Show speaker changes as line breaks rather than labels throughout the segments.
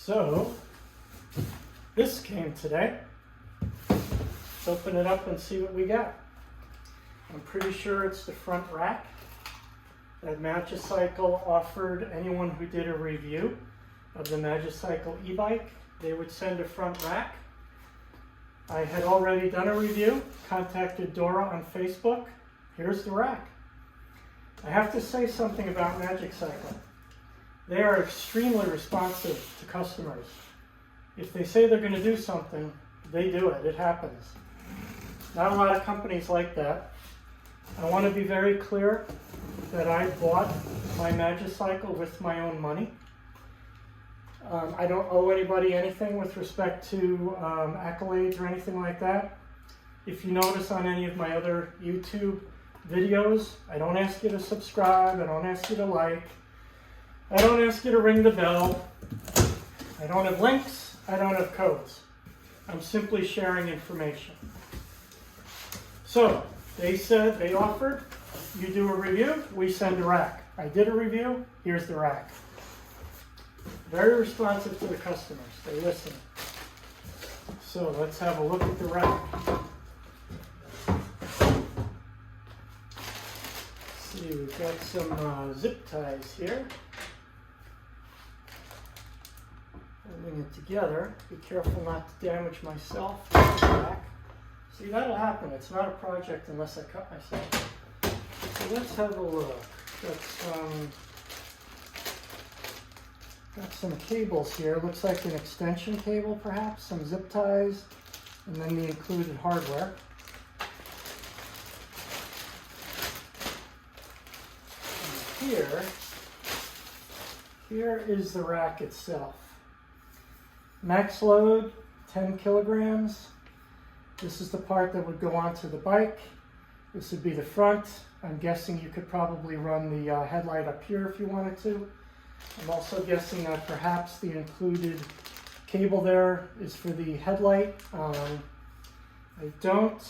So, this came today. Let's open it up and see what we got. I'm pretty sure it's the front rack that Magicycle offered anyone who did a review of the Magicycle e-bike. They would send a front rack. I had already done a review, contacted Dora on Facebook. Here's the rack. I have to say something about Magicycle. They are extremely responsive to customers. If they say they're going to do something, they do it. It happens. Not a lot of companies like that. I want to be very clear that I bought my Magicycle with my own money. I don't owe anybody anything with respect to accolades or anything like that. If you notice on any of my other YouTube videos, I don't ask you to subscribe, I don't ask you to like, I don't ask you to ring the bell. I don't have links, I don't have codes. I'm simply sharing information. So, they said, they offered, you do a review, we send a rack. I did a review, here's the rack. Very responsive to the customers, they listen. So, let's have a look at the rack. Let's see, we've got some zip ties here. Holding it together. Be careful not to damage myself with the rack. See, that'll happen. It's not a project unless I cut myself. So let's have a look. Got some cables here. Looks like an extension cable, perhaps. Some zip ties, and then the included hardware. And here is the rack itself. Max load, 10 kilograms. This is the part that would go onto the bike. This would be the front. I'm guessing you could probably run the headlight up here if you wanted to. I'm also guessing that perhaps the included cable there is for the headlight. I don't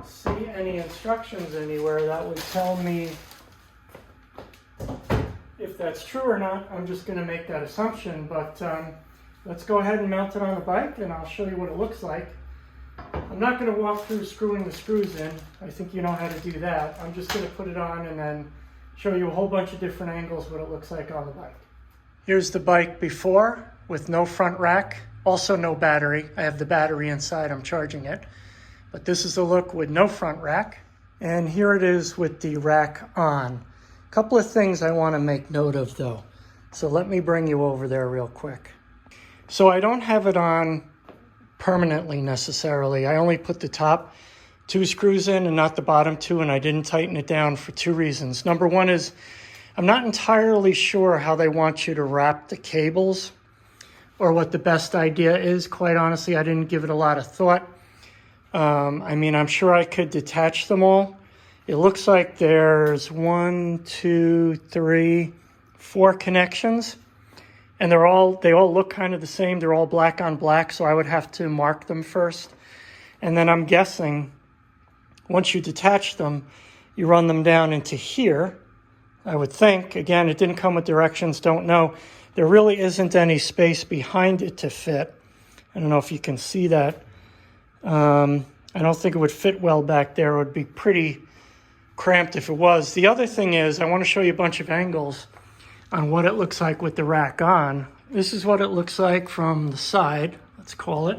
see any instructions anywhere that would tell me if that's true or not. I'm just going to make that assumption, but let's go ahead and mount it on the bike and I'll show you what it looks like. I'm not going to walk through screwing the screws in. I think you know how to do that. I'm just going to put it on and then show you a whole bunch of different angles what it looks like on the bike. Here's the bike before with no front rack, also no battery. I have the battery inside, I'm charging it. But this is the look with no front rack. And here it is with the rack on. A couple of things I want to make note of though. So let me bring you over there real quick. So I don't have it on permanently necessarily. I only put the top 2 screws in and not the bottom 2, and I didn't tighten it down for 2 reasons. Number one is I'm not entirely sure how they want you to wrap the cables or what the best idea is. Quite honestly, I didn't give it a lot of thought. I mean, I'm sure I could detach them all. It looks like there's 1, 2, 3, 4 connections. And they all look kind of the same. They're all black on black, so I would have to mark them first. And then I'm guessing once you detach them, you run them down into here, I would think. Again, it didn't come with directions, don't know. There really isn't any space behind it to fit. I don't know if you can see that. I don't think it would fit well back there. It would be pretty cramped if it was. The other thing is I want to show you a bunch of angles on what it looks like with the rack on. This is what it looks like from the side, let's call it.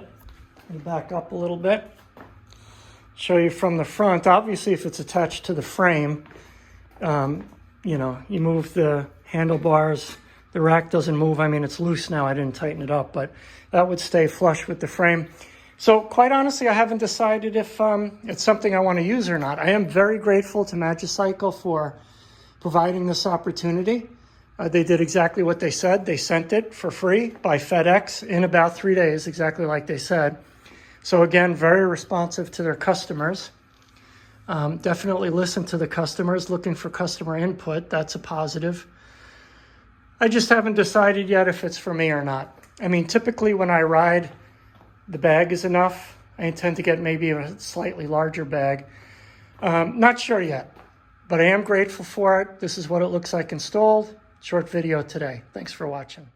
And back up a little bit. Show you from the front. Obviously, if it's attached to the frame, you know, you move the handlebars, the rack doesn't move. I mean, it's loose now, I didn't tighten it up, but that would stay flush with the frame. So quite honestly, I haven't decided if it's something I want to use or not. I am very grateful to Magicycle for providing this opportunity. They did exactly what they said. They sent it for free by FedEx in about 3 days, exactly like they said. So again, very responsive to their customers. Definitely listen to the customers, looking for customer input. That's a positive. I just haven't decided yet if it's for me or not. I mean, typically when I ride, the bag is enough. I intend to get maybe a slightly larger bag. Not sure yet, but I am grateful for it. This is what it looks like installed. Short video today. Thanks for watching.